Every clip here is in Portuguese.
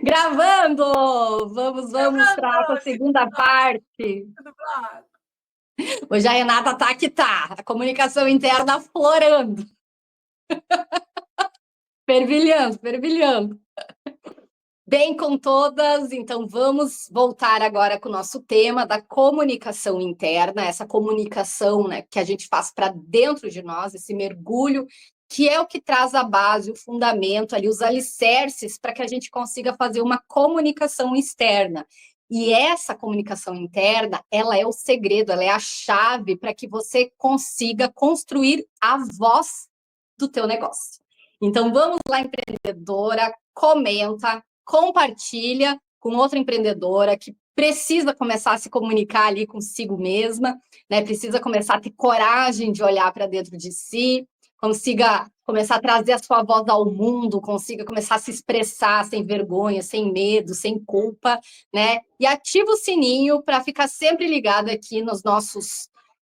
Gravando! Vamos para a segunda parte. Tudo bom? Hoje a Renata tá que tá. A comunicação interna aflorando. Fervilhando, fervilhando. Bem com todas, então vamos voltar agora com o nosso tema da comunicação interna, essa comunicação, né, que a gente faz para dentro de nós, esse mergulho, que é o que traz a base, o fundamento ali, os alicerces para que a gente consiga fazer uma comunicação externa. E essa comunicação interna, ela é o segredo, ela é a chave para que você consiga construir a voz do teu negócio. Então vamos lá, empreendedora, compartilha com outra empreendedora que precisa começar a se comunicar ali consigo mesma, né? Precisa começar a ter coragem de olhar para dentro de si, consiga começar a trazer a sua voz ao mundo, consiga começar a se expressar sem vergonha, sem medo, sem culpa, né? E ativa o sininho para ficar sempre ligado aqui nos nossos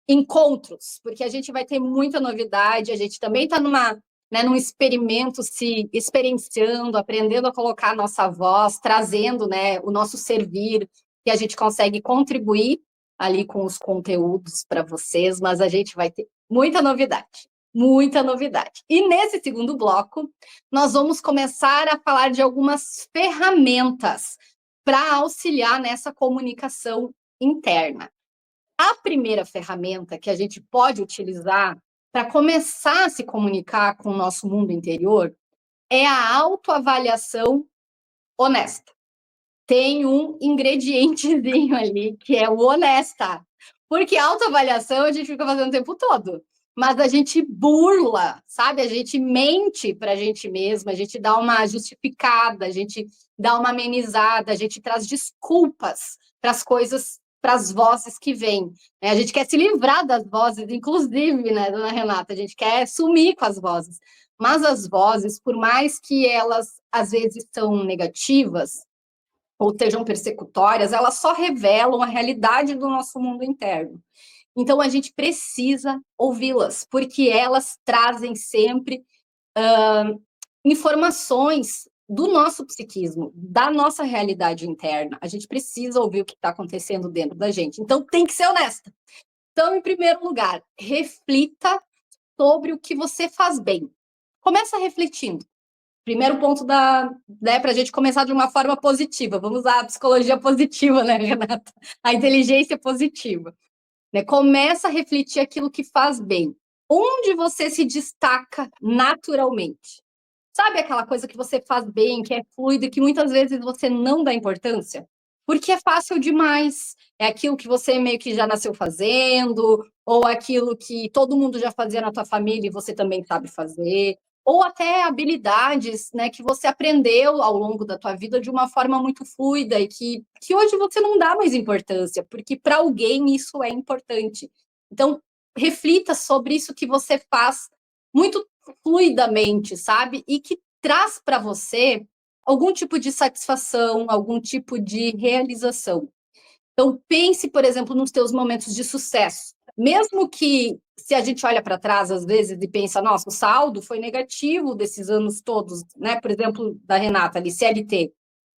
encontros, porque a gente vai ter muita novidade, a gente também está num experimento, se experienciando, aprendendo a colocar a nossa voz, trazendo, né, o nosso servir, que a gente consegue contribuir ali com os conteúdos para vocês, mas a gente vai ter muita novidade, muita novidade. E nesse segundo bloco, nós vamos começar a falar de algumas ferramentas para auxiliar nessa comunicação interna. A primeira ferramenta que a gente pode utilizar para começar a se comunicar com o nosso mundo interior é a autoavaliação honesta. Tem um ingredientezinho ali, que é o honesta. Porque autoavaliação a gente fica fazendo o tempo todo. Mas a gente burla, sabe? A gente mente para a gente mesma, a gente dá uma justificada, a gente dá uma amenizada, a gente traz desculpas para as coisas, para as vozes que vêm. A gente quer se livrar das vozes, inclusive, né, dona Renata? A gente quer sumir com as vozes. Mas as vozes, por mais que elas às vezes são negativas, ou sejam persecutórias, elas só revelam a realidade do nosso mundo interno. Então, a gente precisa ouvi-las, porque elas trazem sempre informações do nosso psiquismo, da nossa realidade interna. A gente precisa ouvir o que está acontecendo dentro da gente. Então, tem que ser honesta. Então, em primeiro lugar, reflita sobre o que você faz bem. Começa refletindo. Primeiro ponto né, para a gente começar de uma forma positiva. Vamos usar a psicologia positiva, né, Renata? A inteligência positiva. Né? Começa a refletir aquilo que faz bem. Onde você se destaca naturalmente? Sabe aquela coisa que você faz bem, que é fluido e que muitas vezes você não dá importância? Porque é fácil demais. É aquilo que você meio que já nasceu fazendo, ou aquilo que todo mundo já fazia na tua família e você também sabe fazer, ou até habilidades, né, que você aprendeu ao longo da tua vida de uma forma muito fluida e que hoje você não dá mais importância, porque para alguém isso é importante. Então, reflita sobre isso que você faz muito fluidamente, sabe? E que traz para você algum tipo de satisfação, algum tipo de realização. Então, pense, por exemplo, nos teus momentos de sucesso. Mesmo que, se a gente olha para trás, às vezes, e pensa, nossa, o saldo foi negativo desses anos todos, né? Por exemplo, da Renata ali, CLT.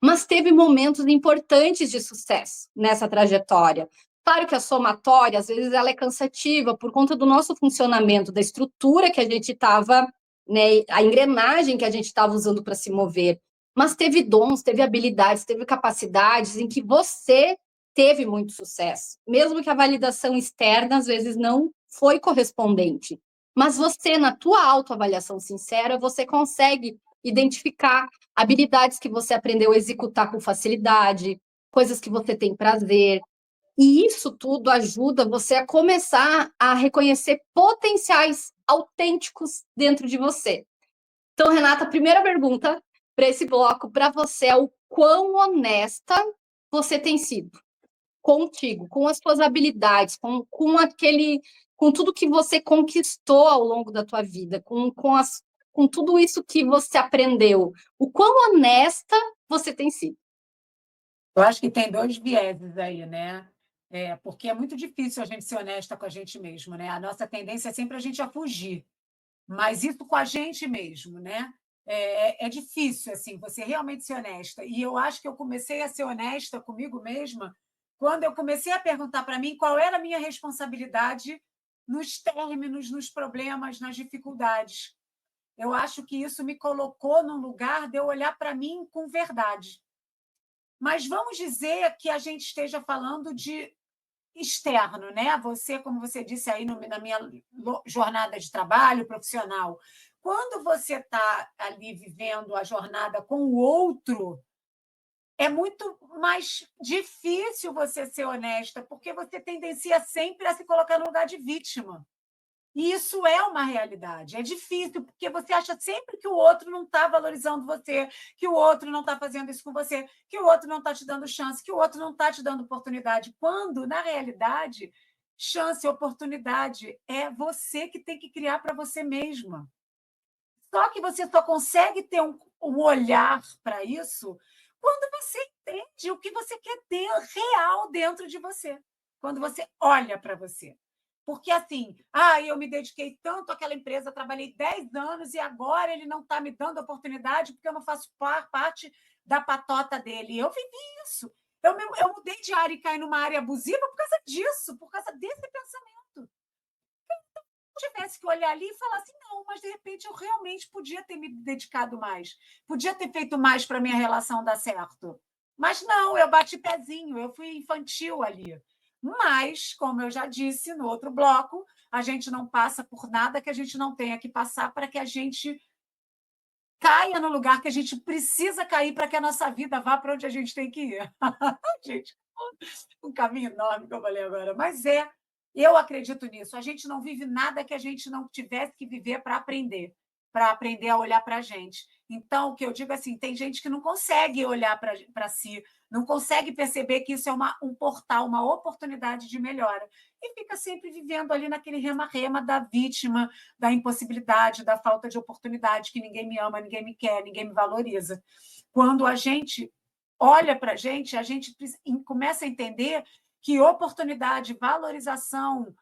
Mas teve momentos importantes de sucesso nessa trajetória. Claro que a somatória, às vezes, ela é cansativa por conta do nosso funcionamento, da estrutura que a gente estava, né, a engrenagem que a gente estava usando para se mover. Mas teve dons, teve habilidades, teve capacidades em que você teve muito sucesso, mesmo que a validação externa às vezes não foi correspondente. Mas você, na tua autoavaliação sincera, você consegue identificar habilidades que você aprendeu a executar com facilidade, coisas que você tem prazer. E isso tudo ajuda você a começar a reconhecer potenciais autênticos dentro de você. Então, Renata, a primeira pergunta para esse bloco para você é o quão honesta você tem sido contigo, com as suas habilidades, com tudo que você conquistou ao longo da tua vida, com tudo isso que você aprendeu. O quão honesta você tem sido? Eu acho que tem dois vieses aí, né? Porque é muito difícil a gente ser honesta com a gente mesmo, né? A nossa tendência é sempre a gente a fugir, mas isso com a gente mesmo, né? É difícil, assim, você realmente ser honesta. E eu acho que eu comecei a ser honesta comigo mesma quando eu comecei a perguntar para mim qual era a minha responsabilidade nos términos, nos problemas, nas dificuldades. Eu acho que isso me colocou num lugar de eu olhar para mim com verdade. Mas vamos dizer que a gente esteja falando de externo, né? Você, como você disse aí na minha jornada de trabalho profissional, quando você está ali vivendo a jornada com o outro, é muito mais difícil você ser honesta, porque você tendencia sempre a se colocar no lugar de vítima. E isso é uma realidade. É difícil, porque você acha sempre que o outro não está valorizando você, que o outro não está fazendo isso com você, que o outro não está te dando chance, que o outro não está te dando oportunidade. Quando, na realidade, chance e oportunidade é você que tem que criar para você mesma. Só que você só consegue ter um olhar para isso quando você entende o que você quer ter real dentro de você. Quando você olha para você. Porque assim, eu me dediquei tanto àquela empresa, trabalhei 10 anos e agora ele não está me dando oportunidade porque eu não faço parte da patota dele. Eu vivi isso. Eu mudei de área e caí numa área abusiva por causa disso, por causa desse pensamento. Tivesse que olhar ali e falar assim, não, mas de repente eu realmente podia ter me dedicado mais, podia ter feito mais para a minha relação dar certo. Mas não, eu bati pezinho, eu fui infantil ali. Mas, como eu já disse no outro bloco, a gente não passa por nada que a gente não tenha que passar para que a gente caia no lugar que a gente precisa cair para que a nossa vida vá para onde a gente tem que ir. Gente, um caminho enorme que eu falei agora, mas eu acredito nisso. A gente não vive nada que a gente não tivesse que viver para aprender a olhar para a gente. Então, o que eu digo assim, tem gente que não consegue olhar para si, não consegue perceber que isso é um portal, uma oportunidade de melhora. E fica sempre vivendo ali naquele rema-rema da vítima, da impossibilidade, da falta de oportunidade, que ninguém me ama, ninguém me quer, ninguém me valoriza. Quando a gente olha para a gente começa a entender que oportunidade, valorização,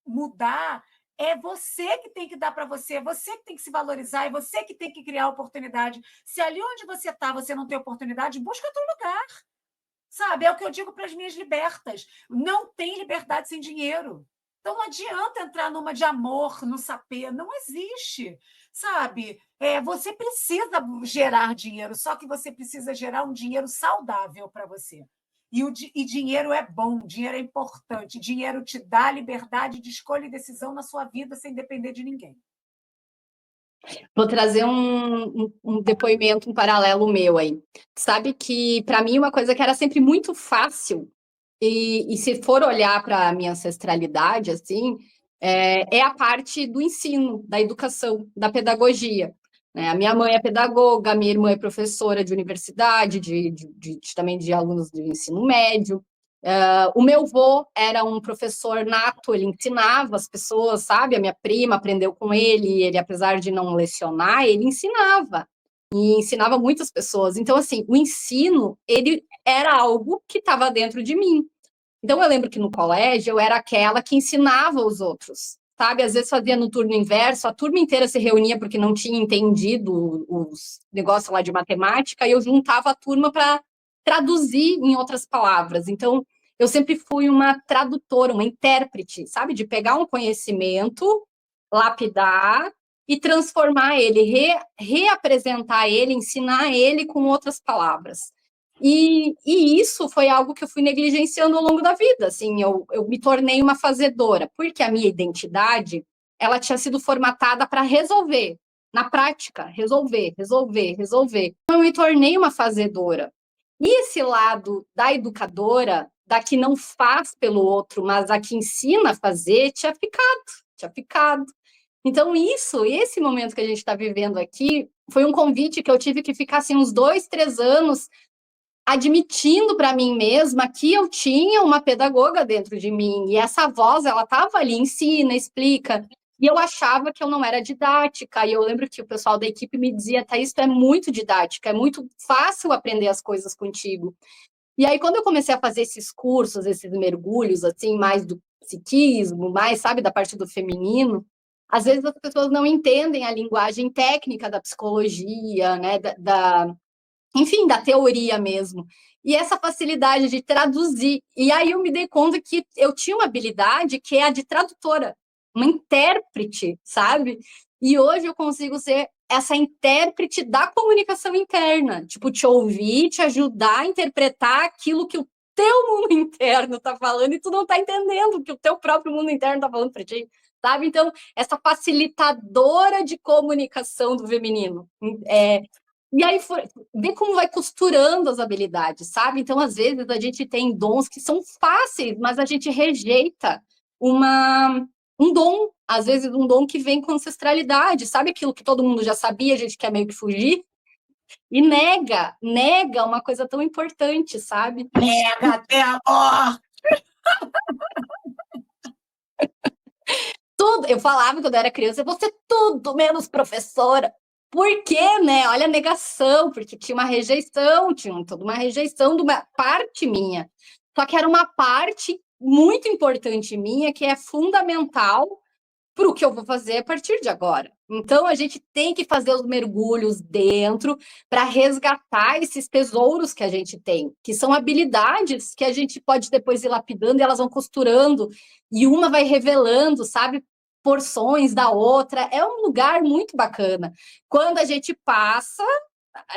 mudar, é você que tem que dar para você, é você que tem que se valorizar, é você que tem que criar oportunidade. Se ali onde você está você não tem oportunidade, busca outro lugar. Sabe? É o que eu digo para as minhas libertas. Não tem liberdade sem dinheiro. Então não adianta entrar numa de amor, no sapê, não existe, sabe? Você precisa gerar dinheiro, só que você precisa gerar um dinheiro saudável para você. E dinheiro é bom, dinheiro é importante, dinheiro te dá liberdade de escolha e decisão na sua vida sem depender de ninguém. Vou trazer um depoimento, um paralelo meu aí. Sabe que, para mim, uma coisa que era sempre muito fácil, e se for olhar para a minha ancestralidade, assim, é a parte do ensino, da educação, da pedagogia. Né? A minha mãe é pedagoga, a minha irmã é professora de universidade, também de alunos do ensino médio. O meu avô era um professor nato, ele ensinava as pessoas, sabe? A minha prima aprendeu com ele, apesar de não lecionar, ele ensinava. E ensinava muitas pessoas. Então, assim, o ensino, ele era algo que estava dentro de mim. Então, eu lembro que no colégio eu era aquela que ensinava os outros, sabe? Às vezes fazia no turno inverso, a turma inteira se reunia porque não tinha entendido os negócios lá de matemática, e eu juntava a turma para traduzir em outras palavras. Então, eu sempre fui uma tradutora, uma intérprete, sabe? De pegar um conhecimento, lapidar e transformar ele, reapresentar ele, ensinar ele com outras palavras. E isso foi algo que eu fui negligenciando ao longo da vida, assim, eu me tornei uma fazedora, porque a minha identidade, ela tinha sido formatada para resolver, na prática, resolver. Então, eu me tornei uma fazedora. E esse lado da educadora, da que não faz pelo outro, mas a que ensina a fazer, tinha ficado. Então, esse momento que a gente está vivendo aqui, foi um convite que eu tive que ficar, assim, uns 2, 3 anos admitindo para mim mesma que eu tinha uma pedagoga dentro de mim, e essa voz, ela estava ali, ensina, explica, e eu achava que eu não era didática, e eu lembro que o pessoal da equipe me dizia, Thaís, tu é muito didática, é muito fácil aprender as coisas contigo. E aí, quando eu comecei a fazer esses cursos, esses mergulhos, assim, mais do psiquismo, mais, sabe, da parte do feminino, Às vezes as pessoas não entendem a linguagem técnica da psicologia, né, enfim, da teoria mesmo. E essa facilidade de traduzir. E aí eu me dei conta que eu tinha uma habilidade que é a de tradutora, uma intérprete, sabe? E hoje eu consigo ser essa intérprete da comunicação interna, tipo, te ouvir, te ajudar a interpretar aquilo que o teu mundo interno está falando e tu não está entendendo o que o teu próprio mundo interno está falando para ti, sabe? Então, essa facilitadora de comunicação do feminino. E aí, vê como vai costurando as habilidades, sabe? Então, às vezes, a gente tem dons que são fáceis, mas a gente rejeita um dom, às vezes um dom que vem com ancestralidade, sabe aquilo que todo mundo já sabia, a gente quer meio que fugir, e nega uma coisa tão importante, sabe? Nega até a morte! Tudo, eu falava quando eu era criança, você tudo menos professora. Por quê, né? Olha a negação, porque tinha uma rejeição, tinha toda uma rejeição de uma parte minha. Só que era uma parte muito importante minha, que é fundamental para o que eu vou fazer a partir de agora. Então, a gente tem que fazer os mergulhos dentro para resgatar esses tesouros que a gente tem, que são habilidades que a gente pode depois ir lapidando e elas vão costurando, e uma vai revelando, sabe, porções da outra. É um lugar muito bacana. Quando a gente passa,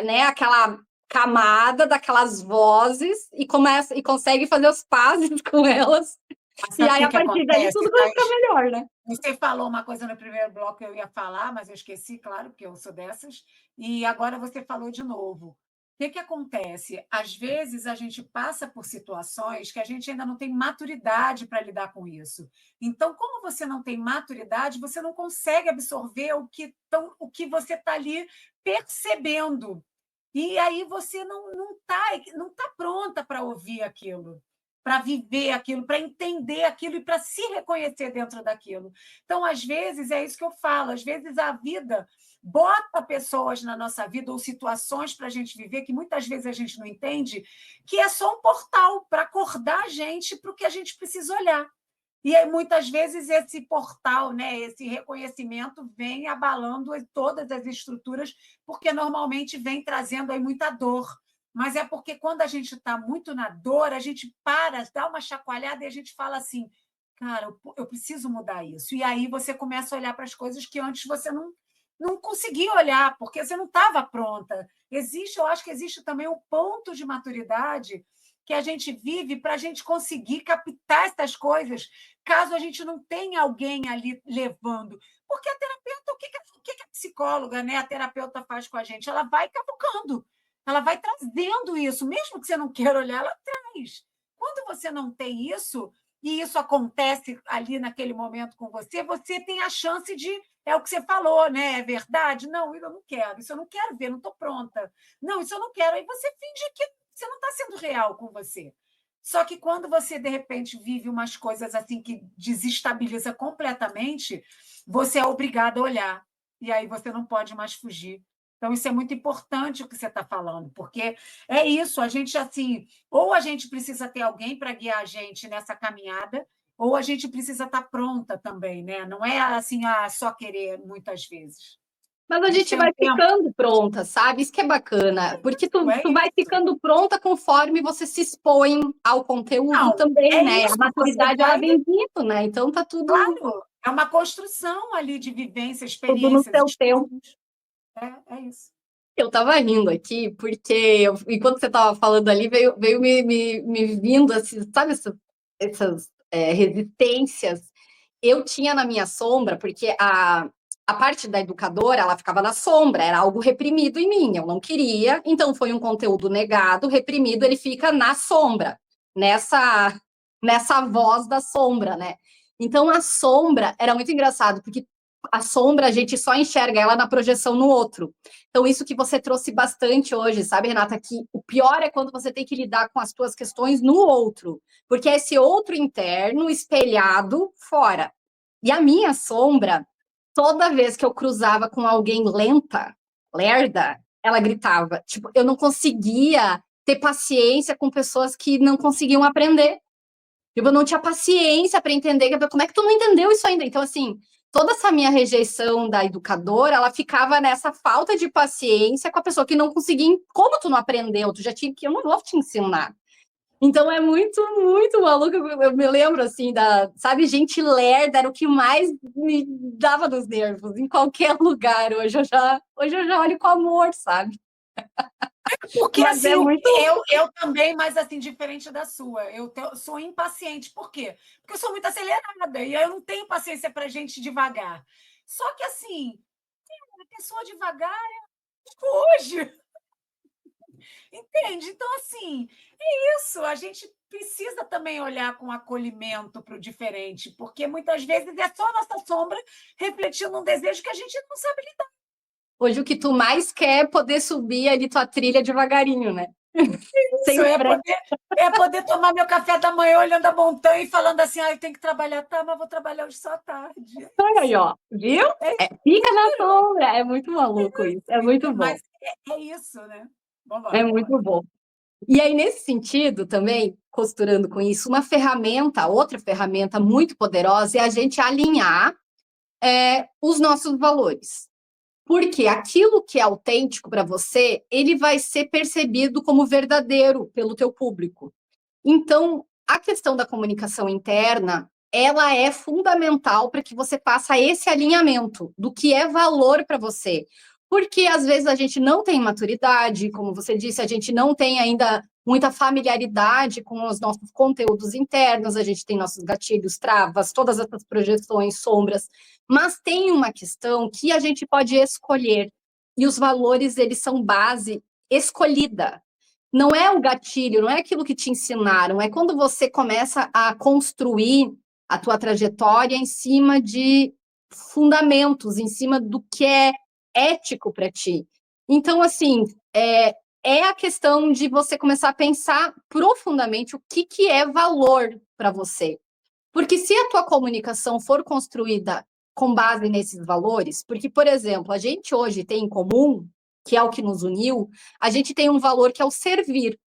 né, aquela camada daquelas vozes e começa e consegue fazer os pazes com elas. E aí, O a que partir daí, acontece? tudo vai ficar melhor, né? Você falou uma coisa no primeiro bloco que eu ia falar, mas eu esqueci, claro, porque eu sou dessas, e agora você falou de novo. O que acontece? Às vezes a gente passa por situações que a gente ainda não tem maturidade para lidar com isso. Então, como você não tem maturidade, você não consegue absorver o que você está ali percebendo. E aí você não tá pronta para ouvir aquilo, para viver aquilo, para entender aquilo e para se reconhecer dentro daquilo. Então, às vezes, é isso que eu falo, às vezes a vida bota pessoas na nossa vida ou situações para a gente viver que muitas vezes a gente não entende, que é só um portal para acordar a gente para o que a gente precisa olhar. E aí, muitas vezes esse portal, né, esse reconhecimento vem abalando todas as estruturas, porque normalmente vem trazendo aí muita dor. Mas é porque quando a gente está muito na dor, a gente para, dá uma chacoalhada e a gente fala assim, cara, eu preciso mudar isso. E aí você começa a olhar para as coisas que antes você não conseguia olhar, porque você não estava pronta. Eu acho que existe também um ponto de maturidade que a gente vive para a gente conseguir captar essas coisas, caso a gente não tenha alguém ali levando. Porque a terapeuta, o que a psicóloga, né, a terapeuta faz com a gente? Ela vai cavucando, ela vai trazendo isso, mesmo que você não queira olhar, ela traz. Quando você não tem isso, e isso acontece ali naquele momento com você, você tem a chance de. É o que você falou, né? É verdade? Não, eu não quero, isso eu não quero ver, não estou pronta. Não, isso eu não quero. Aí você finge que você não está sendo real com você. Só que quando você, de repente, vive umas coisas assim que desestabiliza completamente, você é obrigado a olhar. E aí você não pode mais fugir. Então, isso é muito importante o que você está falando, porque é isso, a gente assim, ou a gente precisa ter alguém para guiar a gente nessa caminhada, ou a gente precisa estar pronta também, né? Não é assim, só querer muitas vezes. Mas a A gente gente tem um vai tempo. ficando pronta, sabe? Isso que é bacana, porque tu vai ficando pronta conforme você se expõe ao conteúdo Não, também, é né? A isso, você maturidade, ela vai. vem vindo, né? Então tá tudo, Claro, é uma construção ali de vivência, tudo no experiências, seu tempo. estudos. É isso. Eu tava rindo aqui, porque enquanto você tava falando ali, veio me vindo, assim, sabe, essas resistências. Eu tinha na minha sombra, porque a parte da educadora, ela ficava na sombra, era algo reprimido em mim, eu não queria, então foi um conteúdo negado, reprimido, ele fica na sombra, nessa voz da sombra, né? Então a sombra era muito engraçado, porque a sombra a gente só enxerga ela na projeção no outro. Então, isso que você trouxe bastante hoje, sabe, Renata? Que o pior é quando você tem que lidar com as suas questões no outro, porque é esse outro interno espelhado fora. E a minha sombra, toda vez que eu cruzava com alguém lerda, ela gritava. Tipo, eu não conseguia ter paciência com pessoas que não conseguiam aprender. Tipo, eu não tinha paciência para entender. Como é que tu não entendeu isso ainda? Então, assim, toda essa minha rejeição da educadora, ela ficava nessa falta de paciência com a pessoa que não conseguia. Como tu não aprendeu? Tu já tinha que. Eu não vou te ensinar. Então é muito, muito maluco. Eu me lembro assim sabe, gente lerda era o que mais me dava nos nervos em qualquer lugar. Hoje eu já olho com amor, sabe? Porque, Mas assim, é muito. eu também, mas, assim, diferente da sua. Sou impaciente. Por quê? Porque eu sou muito acelerada e eu não tenho paciência para gente devagar. Só que, assim, a pessoa devagar é hoje, entende? Então, assim, é isso. A gente precisa também olhar com acolhimento para o diferente, porque muitas vezes é só a nossa sombra refletindo um desejo que a gente não sabe lidar. Hoje o que tu mais quer é poder subir ali tua trilha devagarinho, né? Isso Sem pressa. é poder tomar meu café da manhã olhando a montanha e falando assim: ah, eu tenho que trabalhar, tá, mas vou trabalhar hoje só à tarde. Olha aí, ó. Viu? É Fica na sombra. É muito maluco isso. É muito bom. Mas é isso, né? Vamos É embora, vamos muito embora. bom. E aí, nesse sentido, também, costurando com isso, outra ferramenta muito poderosa é a gente alinhar os nossos valores. Porque aquilo que é autêntico para você, ele vai ser percebido como verdadeiro pelo teu público. Então, a questão da comunicação interna, ela é fundamental para que você faça esse alinhamento do que é valor para você. Porque às vezes a gente não tem maturidade, como você disse, a gente não tem ainda muita familiaridade com os nossos conteúdos internos, a gente tem nossos gatilhos, travas, todas essas projeções, sombras, mas tem uma questão que a gente pode escolher, e os valores, eles são base escolhida. Não é o gatilho, não é aquilo que te ensinaram, é quando você começa a construir a tua trajetória em cima de fundamentos, em cima do que é ético para ti. Então, assim, é a questão de você começar a pensar profundamente o que é valor para você. Porque se a tua comunicação for construída com base nesses valores, porque, por exemplo, a gente hoje tem em comum, que é o que nos uniu, a gente tem um valor que é o servir.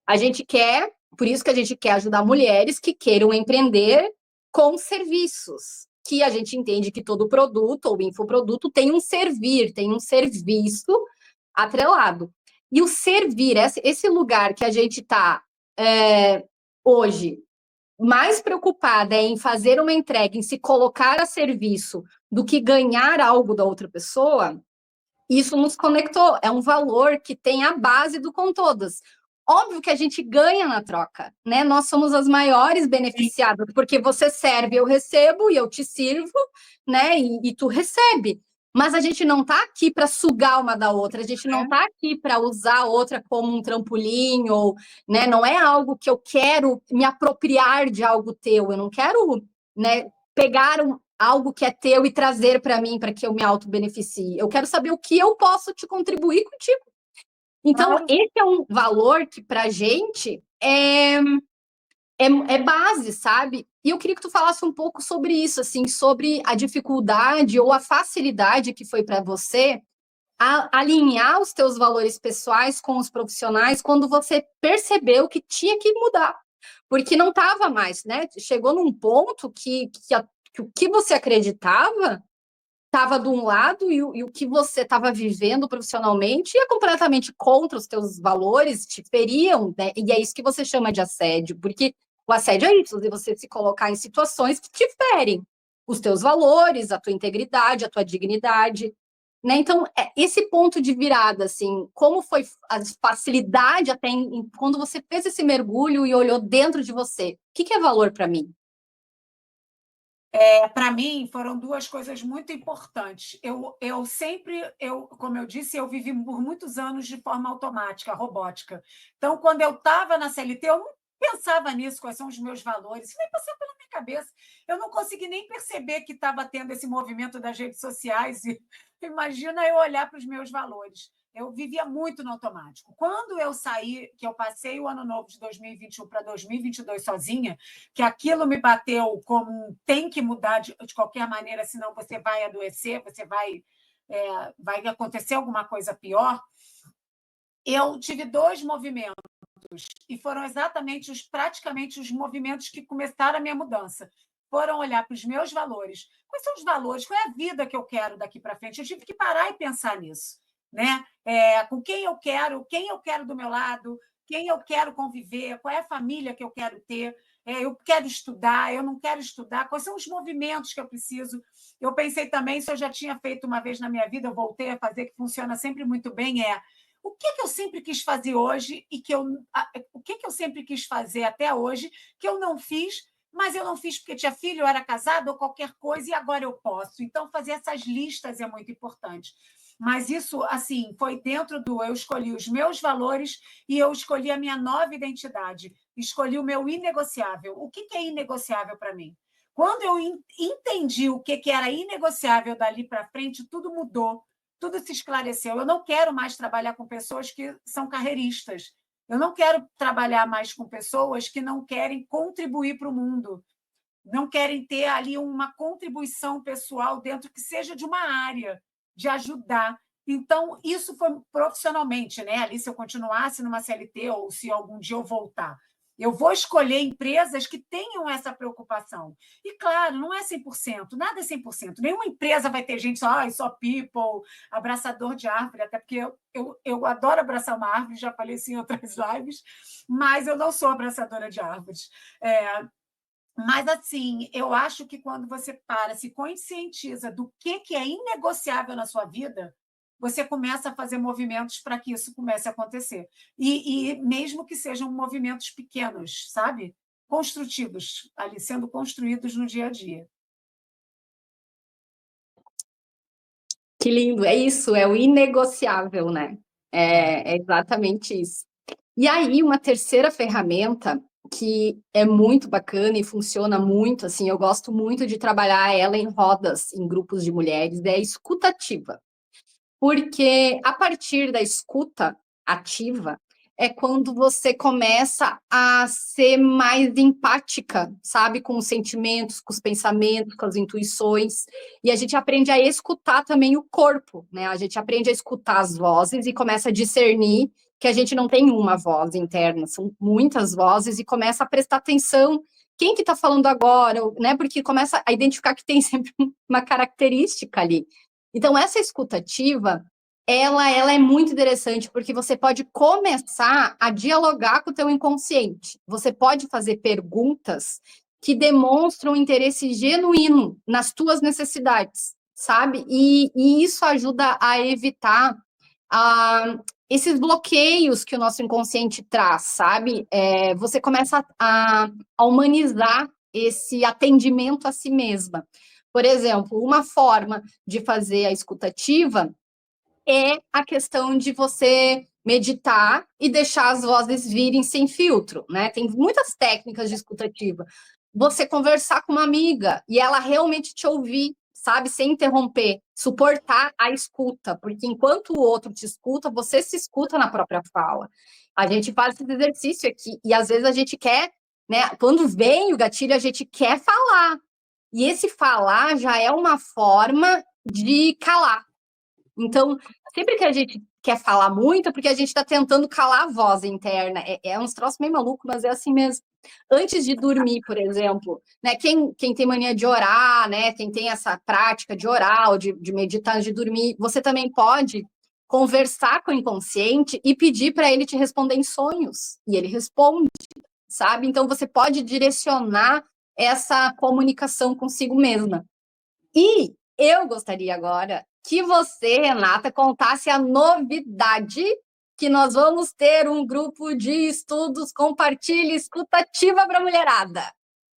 A gente quer, por isso que a gente quer ajudar mulheres que queiram empreender com serviços, que a gente entende que todo produto ou infoproduto tem um servir, tem um serviço atrelado. E o servir, esse lugar que a gente está hoje mais preocupada em fazer uma entrega, em se colocar a serviço do que ganhar algo da outra pessoa, isso nos conectou. É um valor que tem a base do com todas. Óbvio que a gente ganha na troca, né? Nós somos as maiores beneficiadas, porque você serve, eu recebo, e eu te sirvo, né? E tu recebe. Mas a gente não está aqui para sugar uma da outra, a gente não está aqui para usar a outra como um trampolim, ou, né? Não é algo que eu quero me apropriar de algo teu, eu não quero, né, pegar algo que é teu e trazer para mim para que eu me auto-beneficie. Eu quero saber o que eu posso te contribuir contigo. Então, Claro. esse é um valor que para a gente é base, sabe? E eu queria que tu falasse um pouco sobre isso, assim, sobre a dificuldade ou a facilidade que foi para você alinhar os teus valores pessoais com os profissionais quando você percebeu que tinha que mudar. Porque não estava mais, né? Chegou num ponto que o que você acreditava estava de um lado e o que você estava vivendo profissionalmente ia completamente contra os teus valores, te feriam, né? E é isso que você chama de assédio, porque o assédio é isso, de você se colocar em situações que te ferem os teus valores, a tua integridade, a tua dignidade, né? Então, esse ponto de virada, assim, como foi a facilidade até quando você fez esse mergulho e olhou dentro de você? O que é valor para mim? Para mim, foram duas coisas muito importantes. Eu sempre, como eu disse, eu vivi por muitos anos de forma automática, robótica. Então, quando eu estava na CLT, eu não pensava nisso, quais são os meus valores, isso nem passava pela minha cabeça. Eu não consegui nem perceber que estava tendo esse movimento das redes sociais. E imagina eu olhar para os meus valores. Eu vivia muito no automático. Quando eu saí, que eu passei o ano novo de 2021 para 2022 sozinha, que aquilo me bateu como tem que mudar de qualquer maneira, senão você vai adoecer, você vai acontecer alguma coisa pior. Eu tive dois movimentos, e foram exatamente praticamente os movimentos que começaram a minha mudança. foram olhar para os meus valores. Quais são os valores? Qual é a vida que eu quero daqui para frente? Eu tive que parar e pensar nisso, né? Com quem eu quero do meu lado, quem eu quero conviver, qual é a família que eu quero ter, eu quero estudar, eu não quero estudar, quais são os movimentos que eu preciso. Eu pensei também, se eu já tinha feito uma vez na minha vida, eu voltei a fazer, que funciona sempre muito bem, o que eu sempre quis fazer hoje e o que eu sempre quis fazer até hoje que eu não fiz, mas eu não fiz porque tinha filho, eu era casada ou qualquer coisa, e agora eu posso. Então, fazer essas listas é muito importante. Mas isso, assim, foi dentro do... Eu escolhi os meus valores e eu escolhi a minha nova identidade. Escolhi o meu inegociável. O que é inegociável para mim? Quando eu entendi o que era inegociável dali para frente, tudo mudou, tudo se esclareceu. Eu não quero mais trabalhar com pessoas que são carreiristas. Eu não quero trabalhar mais com pessoas que não querem contribuir para o mundo, não querem ter ali uma contribuição pessoal dentro que seja de uma área, de ajudar. Então, isso foi profissionalmente, né? Ali, se eu continuasse numa CLT ou se algum dia eu voltar, eu vou escolher empresas que tenham essa preocupação. E, claro, não é 100%, nada é 100%. Nenhuma empresa vai ter gente só people, abraçador de árvore, até porque eu adoro abraçar uma árvore, já falei isso em outras lives, mas eu não sou abraçadora de árvores. Mas, assim, eu acho que quando você se conscientiza do que é inegociável na sua vida, você começa a fazer movimentos para que isso comece a acontecer. E mesmo que sejam movimentos pequenos, sabe? Construtivos, ali sendo construídos no dia a dia. Que lindo, é isso, é o inegociável, né? É exatamente isso. E aí, uma terceira ferramenta que é muito bacana e funciona muito, assim, eu gosto muito de trabalhar ela em rodas, em grupos de mulheres, é a escutativa. Porque a partir da escuta ativa é quando você começa a ser mais empática, sabe? Com os sentimentos, com os pensamentos, com as intuições. E a gente aprende a escutar também o corpo, né? A gente aprende a escutar as vozes e começa a discernir que a gente não tem uma voz interna, são muitas vozes, e começa a prestar atenção quem que está falando agora, né? Porque começa a identificar que tem sempre uma característica ali. Então, essa escutativa, ela é muito interessante, porque você pode começar a dialogar com o teu inconsciente. Você pode fazer perguntas que demonstram interesse genuíno nas tuas necessidades, sabe? E isso ajuda a evitar esses bloqueios que o nosso inconsciente traz, sabe? Você começa a humanizar esse atendimento a si mesma. Por exemplo, uma forma de fazer a escutativa é a questão de você meditar e deixar as vozes virem sem filtro, né? Tem muitas técnicas de escutativa. Você conversar com uma amiga e ela realmente te ouvir, sabe, sem interromper, suportar a escuta, porque enquanto o outro te escuta, você se escuta na própria fala. A gente faz esse exercício aqui e às vezes a gente quer, né? Quando vem o gatilho, a gente quer falar. E esse falar já é uma forma de calar. Então, sempre que a gente quer falar muito, é porque a gente está tentando calar a voz interna. É uns troços meio maluco, mas é assim mesmo. Antes de dormir, por exemplo, né? Quem tem mania de orar, né? Quem tem essa prática de orar ou de meditar antes de dormir, você também pode conversar com o inconsciente e pedir para ele te responder em sonhos. E ele responde, sabe? Então, você pode direcionar essa comunicação consigo mesma. E eu gostaria agora que você, Renata, contasse a novidade que nós vamos ter um grupo de estudos compartilha escutativa para a mulherada.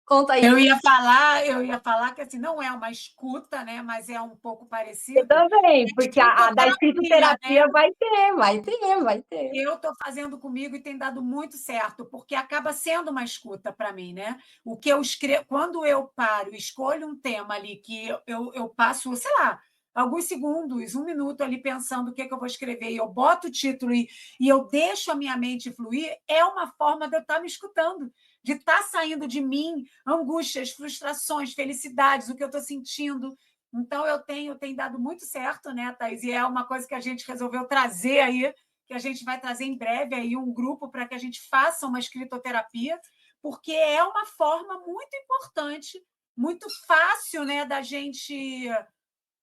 Conta aí. Eu ia falar que assim, não é uma escuta, né? Mas é um pouco Eu parecido. também, É porque a da escutoterapia, né? escritoterapia vai ter. Eu estou fazendo comigo e tem dado muito certo, porque acaba sendo uma escuta para mim, né? O que eu escrevo, quando eu paro, escolho um tema ali que eu passo, sei lá, alguns segundos, um minuto ali pensando o que eu vou escrever, e eu boto o título e eu deixo a minha mente fluir, é uma forma de eu estar me escutando, de estar saindo de mim angústias, frustrações, felicidades, o que eu estou sentindo. Então, tem dado muito certo, né, Thaís? E é uma coisa que a gente resolveu trazer aí, que a gente vai trazer em breve aí um grupo para que a gente faça uma escritoterapia, porque é uma forma muito importante muito fácil, né, da gente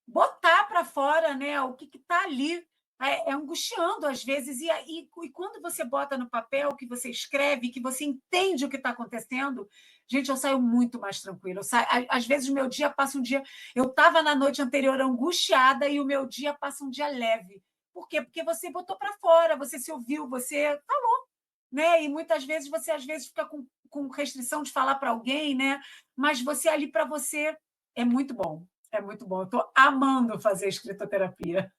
botar para fora, né, o que está ali. É angustiando às vezes, e quando você bota no papel, que você escreve, que você entende o que está acontecendo, gente, eu saio muito mais tranquila. Às vezes, o meu dia passa um dia. Eu estava na noite anterior angustiada e o meu dia passa um dia leve. Por quê? Porque você botou para fora, você se ouviu, você falou, né? E muitas vezes você às vezes fica com restrição de falar para alguém, né? Mas você ali para você é muito bom. É muito bom. Eu estou amando fazer escritoterapia.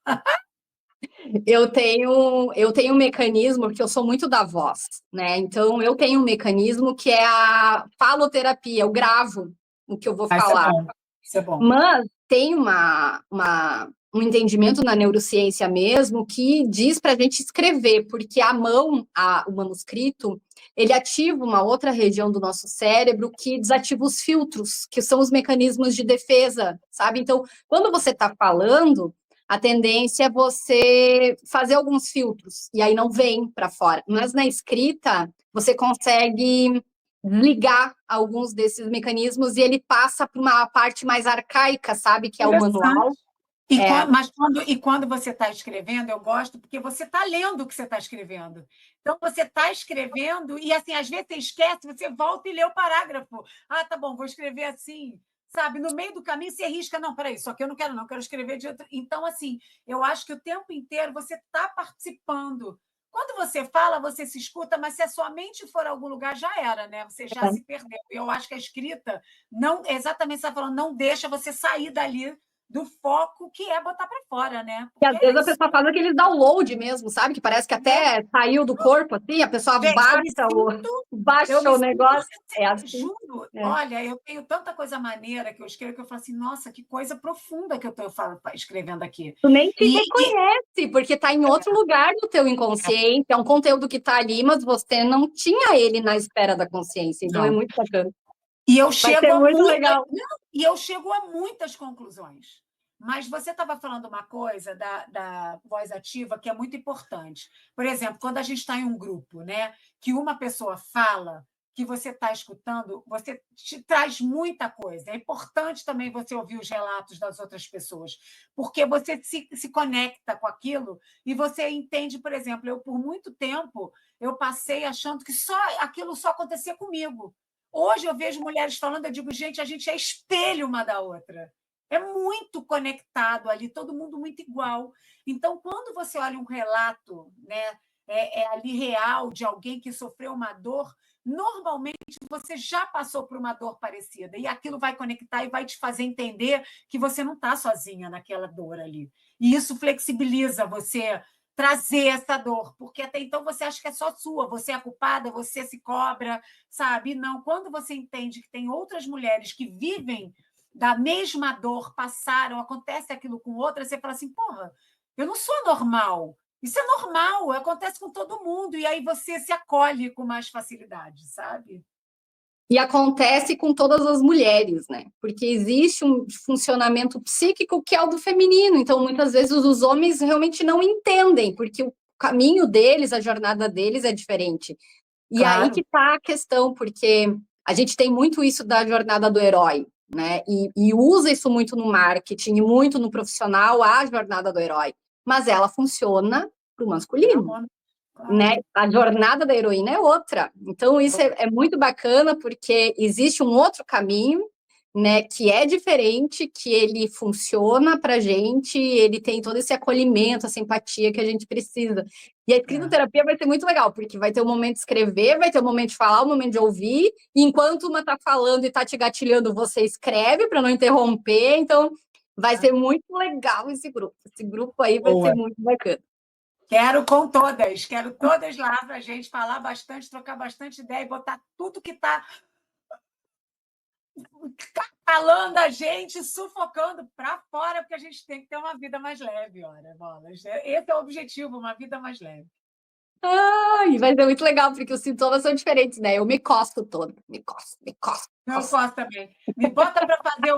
Eu tenho um mecanismo, porque eu sou muito da voz, né? Então, eu tenho um mecanismo que é a faloterapia, eu gravo o que eu vou Isso é falar. bom. Isso é bom. Mas tem um entendimento na neurociência mesmo que diz para a gente escrever, porque a mão, o manuscrito, ele ativa uma outra região do nosso cérebro que desativa os filtros, que são os mecanismos de defesa, sabe? Então, quando você está falando, a tendência é você fazer alguns filtros, e aí não vem para fora. Mas na escrita, você consegue ligar alguns desses mecanismos e ele passa para uma parte mais arcaica, sabe? Que é o Interessante. manual. É, E quando você está escrevendo, eu gosto, porque você está lendo o que você está escrevendo. Então, você está escrevendo, e assim, às vezes você esquece, você volta e lê o parágrafo. Ah, tá bom, vou escrever assim. Sabe, no meio do caminho você risca, não, peraí, só que eu não quero, não, quero escrever de outro. Então, assim, eu acho que o tempo inteiro você está participando. Quando você fala, você se escuta, mas se a sua mente for a algum lugar, já era, né? Você já se perdeu. Eu acho que a escrita, não, exatamente, você está falando, não deixa você sair dali do foco que é botar para fora, né? e Porque às é vezes a isso. pessoa faz aquele download mesmo, sabe? Que parece que Né? até saiu do corpo, assim, a pessoa Gente, eu baixa me o sinto, negócio. É assim. juro, É. olha, eu tenho tanta coisa maneira que eu escrevo que eu falo assim, nossa, que coisa profunda que eu estou escrevendo aqui. Tu nem te E reconhece, porque está em outro lugar do teu inconsciente, é um conteúdo que está ali, mas você não tinha ele na esfera da consciência. Então é não. muito bacana. E eu Vai chego ser a muito muita, legal. não, e eu chego a muitas conclusões. Mas você estava falando uma coisa da voz ativa que é muito importante. Por exemplo, quando a gente está em um grupo, né, que uma pessoa fala, que você está escutando, você te traz muita coisa. É importante também você ouvir os relatos das outras pessoas, porque você se conecta com aquilo e você entende, por exemplo, eu por muito tempo eu passei achando que só aquilo só acontecia comigo. Hoje eu vejo mulheres falando, eu digo, gente, a gente é espelho uma da outra. É muito conectado ali, todo mundo muito igual. Então, quando você olha um relato, né, é ali real de alguém que sofreu uma dor, normalmente você já passou por uma dor parecida e aquilo vai conectar e vai te fazer entender que você não está sozinha naquela dor ali. E isso flexibiliza você trazer essa dor, porque até então você acha que é só sua, você é a culpada, você se cobra, sabe? Não, quando você entende que tem outras mulheres que vivem da mesma dor, passaram, acontece aquilo com outras, você fala assim, porra, eu não sou normal. Isso é normal, acontece com todo mundo, e aí você se acolhe com mais facilidade, sabe? E acontece com todas as mulheres, né? Porque existe um funcionamento psíquico que é o do feminino. Então, muitas vezes, os homens realmente não entendem, porque o caminho deles, a jornada deles é diferente. E aí que Claro. está a questão, porque a gente tem muito isso da jornada do herói, né? E usa isso muito no marketing, muito no profissional, a jornada do herói. Mas ela funciona para o masculino, né? Claro. A jornada da heroína é outra. Então, isso é muito bacana, porque existe um outro caminho, né, que é diferente, que ele funciona para a gente, ele tem todo esse acolhimento, essa empatia que a gente precisa. E a É. escritoterapia vai ser muito legal, porque vai ter o momento de escrever, vai ter o momento de falar, o momento de ouvir, e enquanto uma está falando e está te gatilhando, você escreve para não interromper. Então, vai ser muito legal esse grupo. Esse grupo aí vai ser Boa. muito bacana. Quero todas lá para a gente falar bastante, trocar bastante ideia e botar tudo que está calando a gente, sufocando para fora, porque a gente tem que ter uma vida mais leve, ora, bolas. Esse é o objetivo, uma vida mais leve. Ai, vai ser muito legal, porque os sintomas são diferentes, né? Eu me costo todo, me costo, me costo, me Eu costo. posso também. Me bota para fazer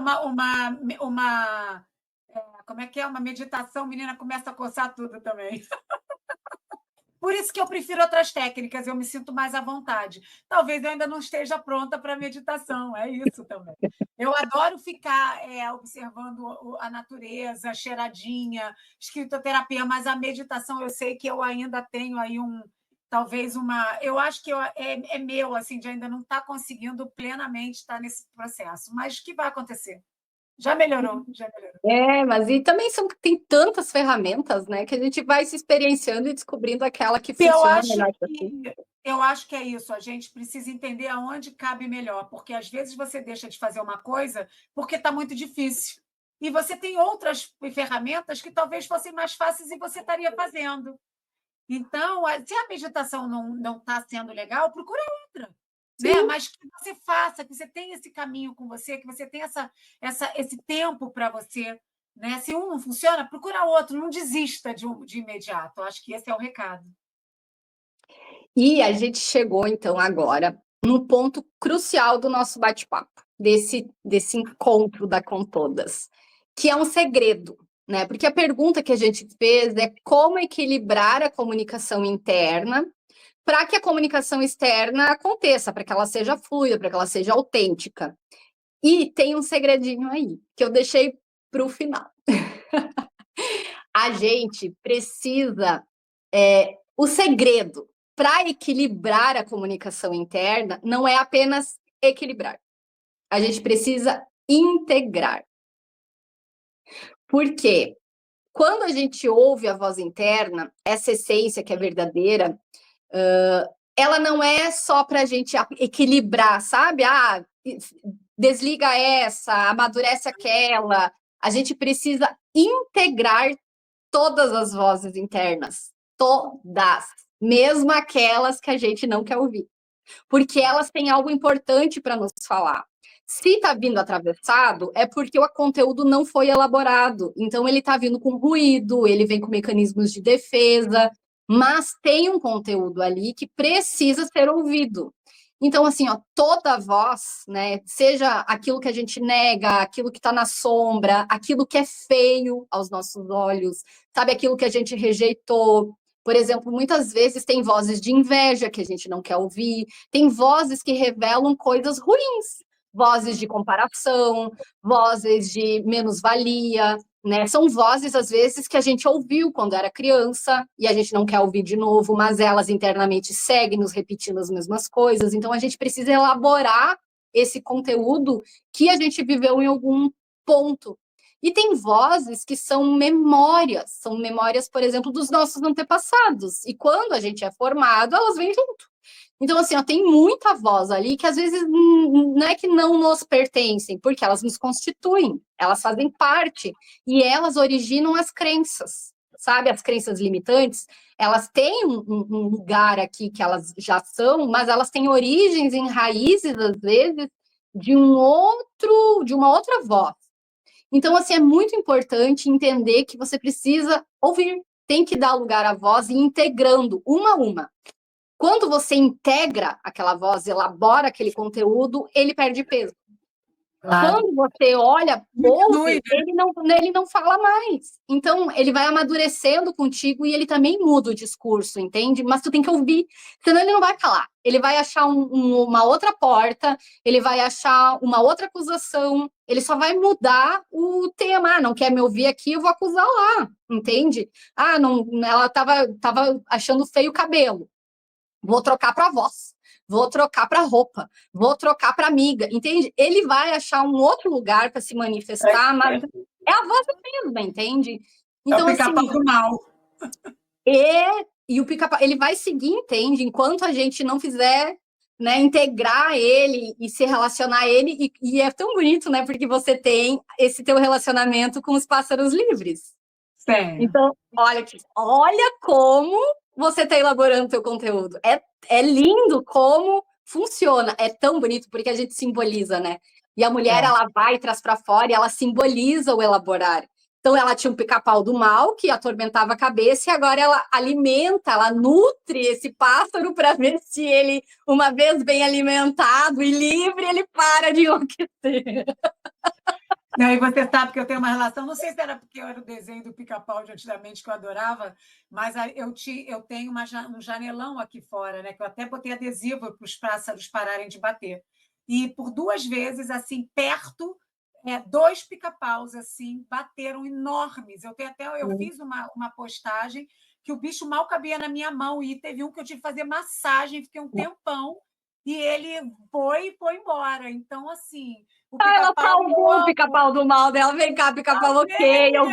como é que é? Uma meditação, menina começa a coçar tudo também. Por isso que eu prefiro outras técnicas, eu me sinto mais à vontade. Talvez eu ainda não esteja pronta para a meditação, é isso também. Eu adoro ficar observando a natureza, cheiradinha, escritoterapia, mas a meditação eu sei que eu ainda tenho aí talvez uma. Eu acho que é meu, assim, de ainda não estar conseguindo plenamente estar nesse processo, mas o que vai acontecer? Já melhorou, já melhorou. Mas e também tem tantas ferramentas, né, que a gente vai se experienciando e descobrindo aquela que Eu funciona acho melhor para si. que eu acho que é isso, a gente precisa entender aonde cabe melhor, porque às vezes você deixa de fazer uma coisa porque está muito difícil. E você tem outras ferramentas que talvez fossem mais fáceis e você estaria fazendo. Então, se a meditação não está sendo legal, procura outra. Né? Sim. Mas que você faça, que você tenha esse caminho com você, que você tenha esse tempo para você. Né? Se um não funciona, procura outro, não desista de imediato. Eu acho que esse é o recado. E a gente chegou, então, agora no ponto crucial do nosso bate-papo, desse encontro da Com Todas, que é um segredo, né? Porque a pergunta que a gente fez é como equilibrar a comunicação interna para que a comunicação externa aconteça, para que ela seja fluida, para que ela seja autêntica. E tem um segredinho aí, que eu deixei para o final. A gente precisa... o segredo para equilibrar a comunicação interna não é apenas equilibrar. A gente precisa integrar. Por quê? Quando a gente ouve a voz interna, essa essência que é verdadeira, ela não é só para a gente equilibrar, sabe? Desliga essa, amadurece aquela. A gente precisa integrar todas as vozes internas. Todas. Mesmo aquelas que a gente não quer ouvir. Porque elas têm algo importante para nos falar. Se está vindo atravessado, é porque o conteúdo não foi elaborado. Então, ele está vindo com ruído, ele vem com mecanismos de defesa, mas tem um conteúdo ali que precisa ser ouvido. Então, assim, toda voz, né, seja aquilo que a gente nega, aquilo que está na sombra, aquilo que é feio aos nossos olhos, sabe, aquilo que a gente rejeitou. Por exemplo, muitas vezes tem vozes de inveja que a gente não quer ouvir, tem vozes que revelam coisas ruins, vozes de comparação, vozes de menos-valia, né? São vozes, às vezes, que a gente ouviu quando era criança e a gente não quer ouvir de novo, mas elas internamente seguem nos repetindo as mesmas coisas. Então, a gente precisa elaborar esse conteúdo que a gente viveu em algum ponto. E tem vozes que são memórias, por exemplo, dos nossos antepassados. E quando a gente é formado, elas vêm junto. Então, assim, tem muita voz ali que às vezes não é que não nos pertencem, porque elas nos constituem, elas fazem parte e elas originam as crenças, sabe? As crenças limitantes, elas têm um lugar aqui que elas já são, mas elas têm origens em raízes, às vezes, de uma outra voz. Então, assim, é muito importante entender que você precisa ouvir, tem que dar lugar à voz e ir integrando uma a uma. Quando você integra aquela voz, elabora aquele conteúdo, ele perde peso. Claro. Quando você olha, ouve, Diminui, ele não fala mais. Então, ele vai amadurecendo contigo e ele também muda o discurso, entende? Mas tu tem que ouvir, senão ele não vai falar. Ele vai achar uma outra porta, ele vai achar uma outra acusação, ele só vai mudar o tema. Ah, não quer me ouvir aqui, eu vou acusar lá, entende? Ah, não, ela tava achando feio o cabelo. Vou trocar para voz, vou trocar para roupa, vou trocar para amiga, entende? Ele vai achar um outro lugar para se manifestar, mas é a voz mesma, entende? Então, é o Então, pica-pau assim, do mal. e o pica-pau, ele vai seguir, entende? Enquanto a gente não fizer, né, integrar ele e se relacionar a ele, e é tão bonito, né, porque você tem esse teu relacionamento com os pássaros livres. Sério. Então, olha como você está elaborando o teu conteúdo. É lindo como funciona. É tão bonito porque a gente simboliza, né? E a mulher, ela vai e traz para fora e ela simboliza o elaborar. Então, ela tinha um pica-pau do mal que atormentava a cabeça e agora ela alimenta, ela nutre esse pássaro para ver se ele, uma vez bem alimentado e livre, ele para de enlouquecer. Não, e você sabe que eu tenho uma relação, não sei se era porque eu era o desenho do Pica-Pau de antigamente que eu adorava, mas eu tenho um janelão aqui fora, né? Que eu até botei adesivo para os pássaros pararem de bater. E por 2 vezes, assim, perto, dois pica-paus assim, bateram enormes. Eu fiz uma postagem que o bicho mal cabia na minha mão, e teve um que eu tive que fazer massagem, fiquei um tempão, e ele foi embora. Então, assim, o Ela pica-pau eu salvou o amo. pica-pau do mal dela. Vem cá, pica-pau, ok. Eu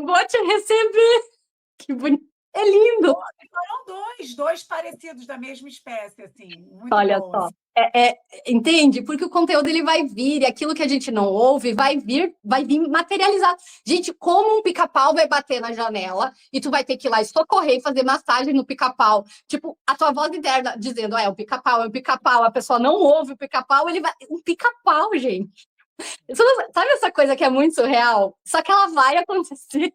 vou te receber. Que bonito. É lindo. Foram dois parecidos da mesma espécie, assim, muito Olha bom, só. assim. Entende? Porque o conteúdo ele vai vir, e aquilo que a gente não ouve vai vir materializado. Gente, como um pica-pau vai bater na janela e tu vai ter que ir lá e socorrer e fazer massagem no pica-pau? Tipo, a tua voz interna dizendo, é o pica-pau, é o pica-pau, a pessoa não ouve o pica-pau, ele vai. Um pica-pau, gente. Sabe essa coisa que é muito surreal? Só que ela vai acontecer.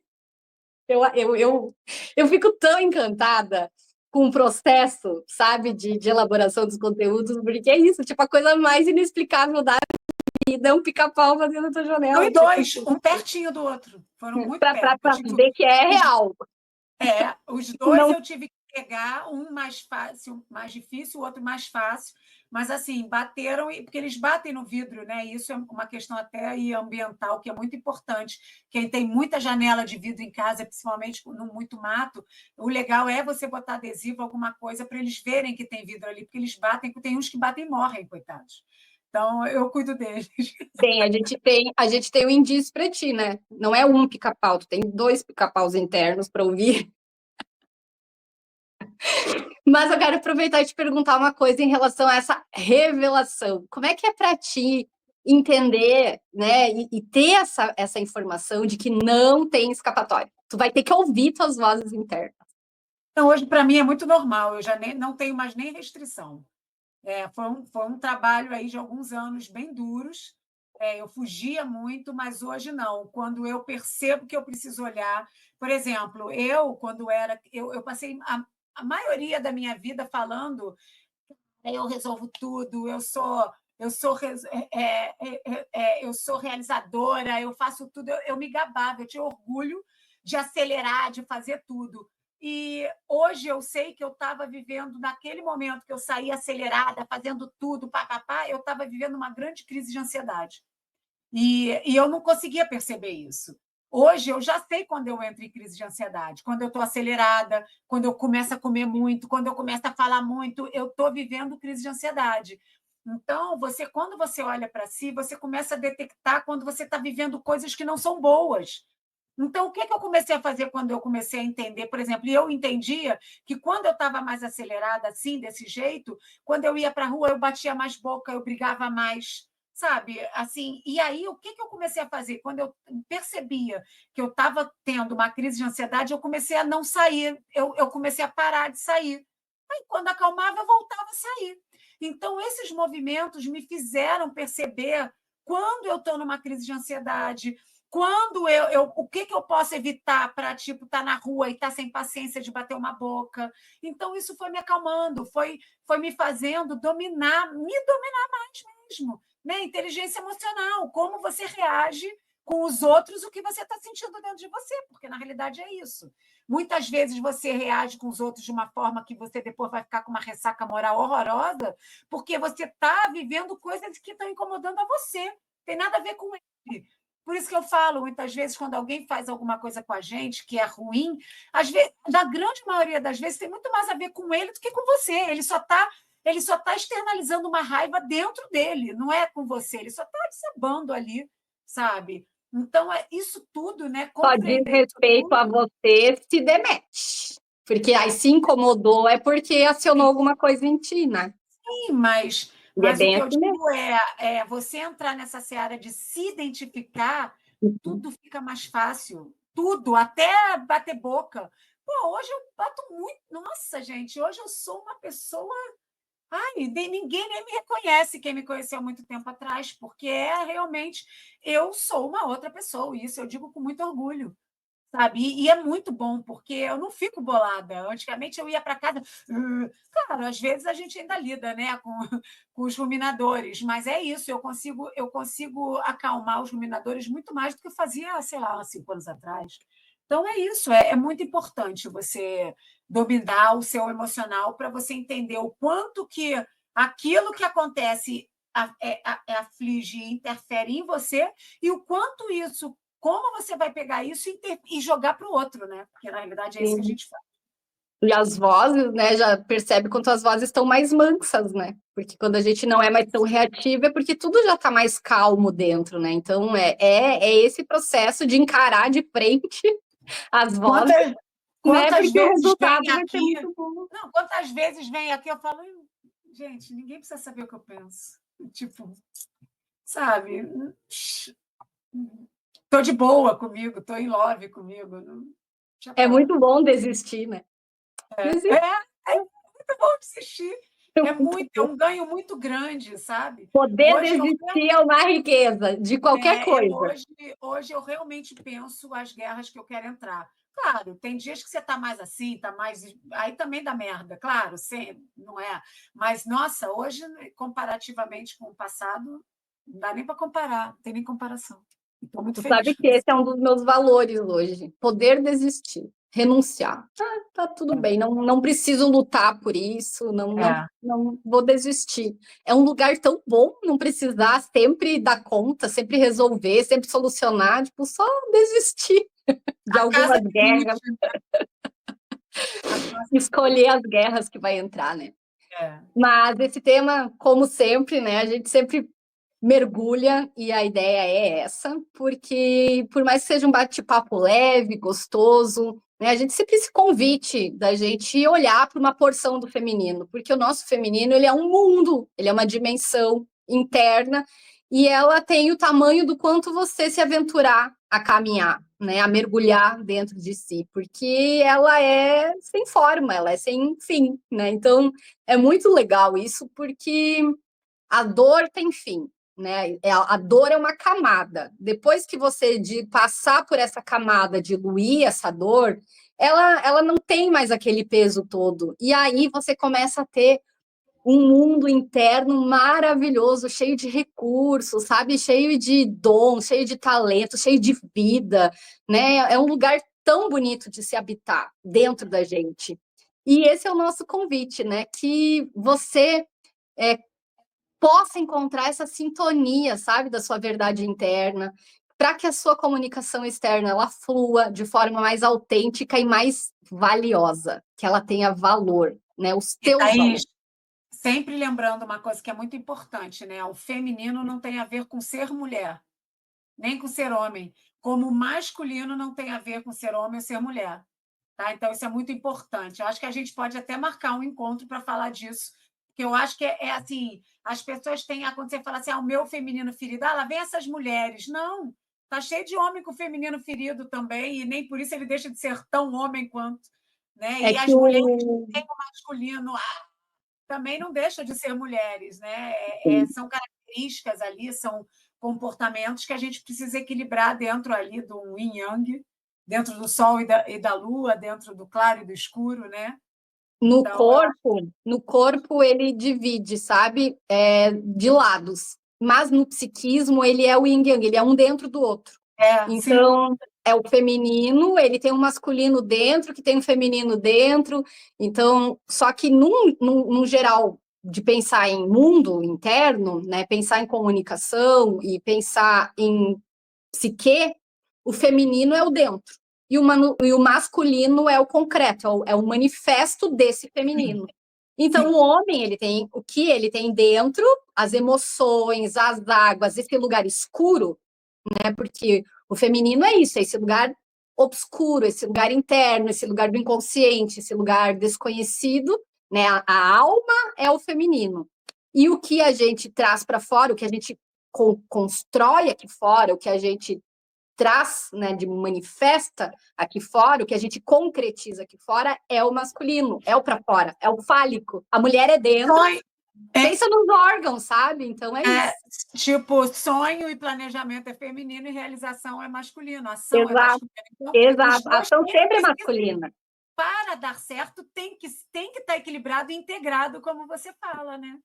Eu fico tão encantada com o processo, sabe, de elaboração dos conteúdos, porque é isso, tipo, a coisa mais inexplicável da vida é um pica-pau fazendo a tua janela, E tipo, dois, um pertinho do outro, foram muito pra perto. ver que é real. Os dois Não, eu tive que pegar, um mais fácil, mais difícil, o outro mais fácil, mas assim, bateram, porque eles batem no vidro, né? Isso é uma questão até aí ambiental, que é muito importante. Quem tem muita janela de vidro em casa, principalmente no muito mato, o legal é você botar adesivo, alguma coisa, para eles verem que tem vidro ali, porque eles batem, tem uns que batem e morrem, coitados. Então, eu cuido deles. tem, a gente tem um indício para ti, né? Não é um pica-pau, tu tem dois pica-paus internos para ouvir. Mas eu quero aproveitar e te perguntar uma coisa em relação a essa revelação. Como é que é para ti entender, né, e ter essa informação de que não tem escapatória? Tu vai ter que ouvir tuas vozes internas. Então, hoje, para mim, é muito normal, eu já não tenho mais nem restrição. Foi um trabalho aí de alguns anos bem duros. Eu fugia muito, mas hoje não. Quando eu percebo que eu preciso olhar, por exemplo, eu passei a maioria da minha vida falando, eu resolvo tudo, eu sou realizadora, eu faço tudo, eu me gabava, eu tinha orgulho de acelerar, de fazer tudo. E hoje eu sei que eu estava vivendo, naquele momento que eu saí acelerada, fazendo tudo, papapá, eu estava vivendo uma grande crise de ansiedade. E eu não conseguia perceber isso. Hoje eu já sei quando eu entro em crise de ansiedade, quando eu estou acelerada, quando eu começo a comer muito, quando eu começo a falar muito, eu estou vivendo crise de ansiedade. Então, quando você olha para si, você começa a detectar quando você está vivendo coisas que não são boas. Então, o que eu comecei a fazer quando eu comecei a entender, por exemplo, e eu entendia que quando eu estava mais acelerada, assim, desse jeito, quando eu ia para a rua, eu batia mais boca, eu brigava mais, sabe? Assim, e aí, o que eu comecei a fazer? Quando eu percebia que eu estava tendo uma crise de ansiedade, eu comecei a não sair, eu comecei a parar de sair. Aí, quando acalmava, eu voltava a sair. Então, esses movimentos me fizeram perceber quando eu estou numa crise de ansiedade, quando o que eu posso evitar para tipo estar na rua e estar sem paciência de bater uma boca. Então isso foi me acalmando, foi me fazendo me dominar mais mesmo, né? Inteligência emocional, como você reage com os outros, o que você está sentindo dentro de você, porque na realidade é isso. Muitas vezes você reage com os outros de uma forma que você depois vai ficar com uma ressaca moral horrorosa, porque você está vivendo coisas que estão incomodando a você. Tem nada a ver com ele. Por isso que eu falo, muitas vezes, quando alguém faz alguma coisa com a gente que é ruim, às vezes, na grande maioria das vezes, tem muito mais a ver com ele do que com você. Ele só tá externalizando uma raiva dentro dele, não é com você. Ele só está desabando ali, sabe? Então, é isso tudo, né? Só diz Compreender isso respeito a tudo. você, se demete. Porque aí se incomodou é porque acionou alguma coisa em ti, né? Sim, mas, E é mas o bem que eu assim mesmo. digo você entrar nessa seara de se identificar, tudo fica mais fácil. Tudo, até bater boca. Pô, hoje eu bato muito. Nossa, gente, hoje eu sou uma pessoa. Ai, ninguém nem me reconhece quem me conheceu há muito tempo atrás, porque realmente eu sou uma outra pessoa, e isso eu digo com muito orgulho. sabe? E é muito bom, porque eu não fico bolada. Antigamente eu ia para casa. Claro, às vezes a gente ainda lida, né, com os ruminadores, mas é isso, eu consigo acalmar os ruminadores muito mais do que eu fazia, sei lá, há 5 anos atrás. Então é isso, é muito importante você dominar o seu emocional para você entender o quanto que aquilo que acontece aflige e interfere em você e o quanto isso como você vai pegar isso e jogar para o outro, né? Porque na realidade é isso que a Sim. gente faz. E as vozes, né, já percebe quanto as vozes estão mais mansas, né? Porque quando a gente não é mais tão reativa, é porque tudo já está mais calmo dentro, né? Então, é esse processo de encarar de frente as vozes, Quantas, né? quantas Porque o vezes vem resultado vai ser aqui. muito bom. Não, quantas vezes vem aqui, eu falo, gente, ninguém precisa saber o que eu penso. Tipo, sabe? Tô de boa comigo, tô em love comigo. Deixa É pra lá. muito bom desistir, né? Desistir É muito bom desistir. é muito É bom. um ganho muito grande, sabe? Poder Hoje eu desistir é uma riqueza de qualquer Eu coisa. hoje eu realmente penso as guerras que eu quero entrar. Claro, tem dias que você está mais assim, está mais. Aí também dá merda, claro, sempre, não é? Mas, nossa, hoje, comparativamente com o passado, não dá nem para comparar, não tem nem comparação. Estou muito Tu feliz sabe com que isso. esse é um dos meus valores hoje. Poder desistir, renunciar. Tá tudo bem, não preciso lutar por isso, É. não vou desistir. É um lugar tão bom não precisar sempre dar conta, sempre resolver, sempre solucionar, tipo, só desistir de A casa algumas é guerras, limite, a casa é escolher as guerras que vai entrar, né? é. Mas esse tema, como sempre, né, a gente sempre mergulha e a ideia é essa, porque por mais que seja um bate-papo leve, gostoso, né, a gente sempre esse convite da gente olhar para uma porção do feminino, porque o nosso feminino ele é um mundo, ele é uma dimensão interna e ela tem o tamanho do quanto você se aventurar a caminhar, né, a mergulhar dentro de si, porque ela é sem forma, ela é sem fim, né? Então é muito legal isso, porque a dor tem fim, né? A dor é uma camada. Depois que você de passar por essa camada, diluir essa dor, ela não tem mais aquele peso todo. E aí você começa a ter um mundo interno maravilhoso, cheio de recursos, sabe? Cheio de dom, cheio de talento, cheio de vida, né? É um lugar tão bonito de se habitar dentro da gente. E esse é o nosso convite, né? Que você é, possa encontrar essa sintonia, sabe, da sua verdade interna, para que a sua comunicação externa ela flua de forma mais autêntica e mais valiosa, que ela tenha valor, né, os E teus Thaís, valores. sempre lembrando uma coisa que é muito importante, né? O feminino não tem a ver com ser mulher, nem com ser homem, como o masculino não tem a ver com ser homem ou ser mulher. Tá? Então, isso é muito importante. Eu acho que a gente pode até marcar um encontro para falar disso, porque eu acho que é assim: as pessoas têm. Quando você fala assim, o meu feminino ferido, lá vem essas mulheres. Não, está cheio de homem com feminino ferido também, e nem por isso ele deixa de ser tão homem quanto. Né? É E que as mulheres o que têm o masculino também não deixam de ser mulheres. Né? São características ali, são comportamentos que a gente precisa equilibrar dentro ali do yin yang, dentro do sol e da lua, dentro do claro e do escuro, né? no Então, eu corpo, no corpo ele divide, sabe, de lados, mas no psiquismo ele é o yin yang, ele é um dentro do outro. sim, Então, é o feminino, ele tem um masculino dentro, que tem um feminino dentro. Então, só que num geral, de pensar em mundo interno, né, pensar em comunicação e pensar em psique, o feminino é o dentro. E o masculino é o concreto, é o manifesto desse sim, feminino. Então, o sim. homem, ele tem o que ele tem dentro, as emoções, as águas, esse lugar escuro, né? Porque o feminino é isso, é esse lugar obscuro, esse lugar interno, esse lugar do inconsciente, esse lugar desconhecido, né? A alma é o feminino. E o que a gente traz para fora, o que a gente constrói aqui fora, o que a gente traz, né, de manifesta aqui fora, o que a gente concretiza aqui fora é o masculino, é o para fora, é o fálico. A mulher é dentro, Sonho. Pensa nos órgãos, sabe? Então é isso. Tipo, sonho e planejamento é feminino e realização é masculino, ação é Exato, masculina. Então, os exato. A dois ação sempre é precisam, masculina. para dar certo, tem que estar equilibrado e integrado, como você fala, né?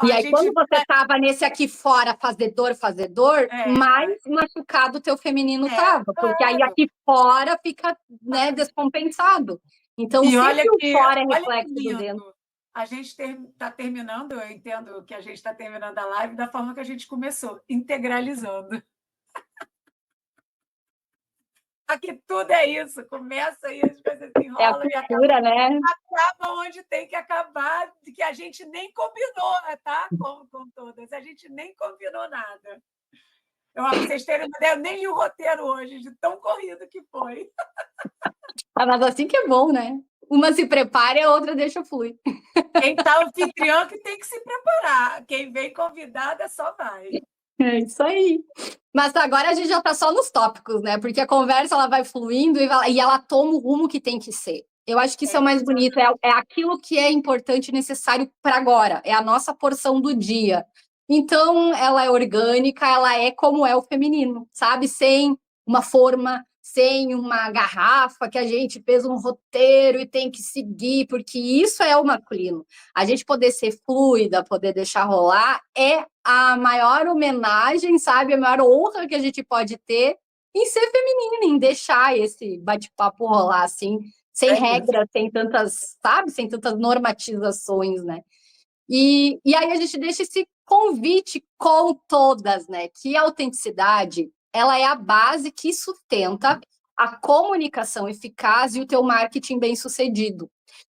E A aí, quando gente. você estava nesse aqui fora, fazedor, É, mais machucado o teu feminino estava, porque aí claro. aqui fora fica, né, descompensado. Então, E sempre o fora é olha que reflexo do dentro. lindo. A gente está terminando, eu entendo que a gente está terminando a live da forma que a gente começou, integralizando. Aqui tudo é isso, começa e as coisas se É a enrolam e cultura, né? acaba onde tem que acabar, que a gente nem combinou, tá? Com todas, a gente nem combinou nada. Para vocês terem uma ideia, eu nem li o roteiro hoje, de tão corrido que foi. Ah, mas assim que é bom, né? Uma se prepara e a outra deixa fluir. Quem está anfitrião que tem que se preparar. Quem vem convidada só vai. É isso aí. Mas agora a gente já está só nos tópicos, né? Porque a conversa ela vai fluindo e ela toma o rumo que tem que ser. Eu acho que isso é o mais bonito, é aquilo que é importante e necessário para agora, é a nossa porção do dia. Então, ela é orgânica, ela é como é o feminino, sabe? Sem uma forma, sem uma garrafa que a gente fez um roteiro e tem que seguir, porque isso é o masculino. A gente poder ser fluida, poder deixar rolar, é a maior homenagem, sabe? A maior honra que a gente pode ter em ser feminina, em deixar esse bate-papo rolar assim, sem regras, sem tantas, sabe? Sem tantas normatizações, né? E aí a gente deixa esse convite com todas, né? Que a autenticidade, ela é a base que sustenta a comunicação eficaz e o teu marketing bem-sucedido.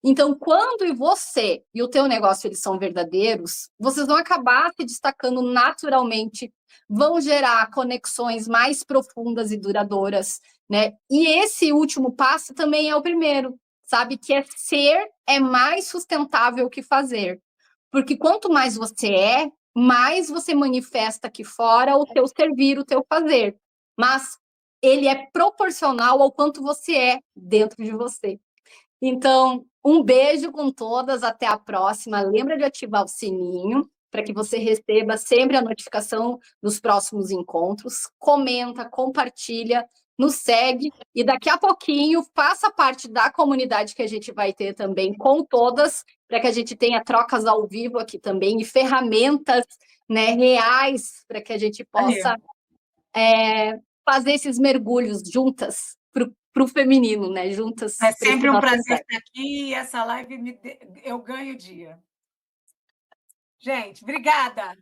Então, quando você e o teu negócio eles são verdadeiros, vocês vão acabar se destacando naturalmente, vão gerar conexões mais profundas e duradouras, né? E esse último passo também é o primeiro, sabe? Que é ser é mais sustentável que fazer. Porque quanto mais você é, mais você manifesta aqui fora o teu servir, o teu fazer. Mas ele é proporcional ao quanto você é dentro de você. Então, um beijo com todas, até a próxima. Lembra de ativar o sininho para que você receba sempre a notificação dos próximos encontros. Comenta, compartilha, nos segue e daqui a pouquinho faça parte da comunidade que a gente vai ter também com todas, para que a gente tenha trocas ao vivo aqui também e ferramentas, né, reais para que a gente possa fazer esses mergulhos juntas para o feminino, né? É Juntas para esse sempre um nosso prazer universo. estar aqui e essa live eu ganho o dia. Gente, obrigada!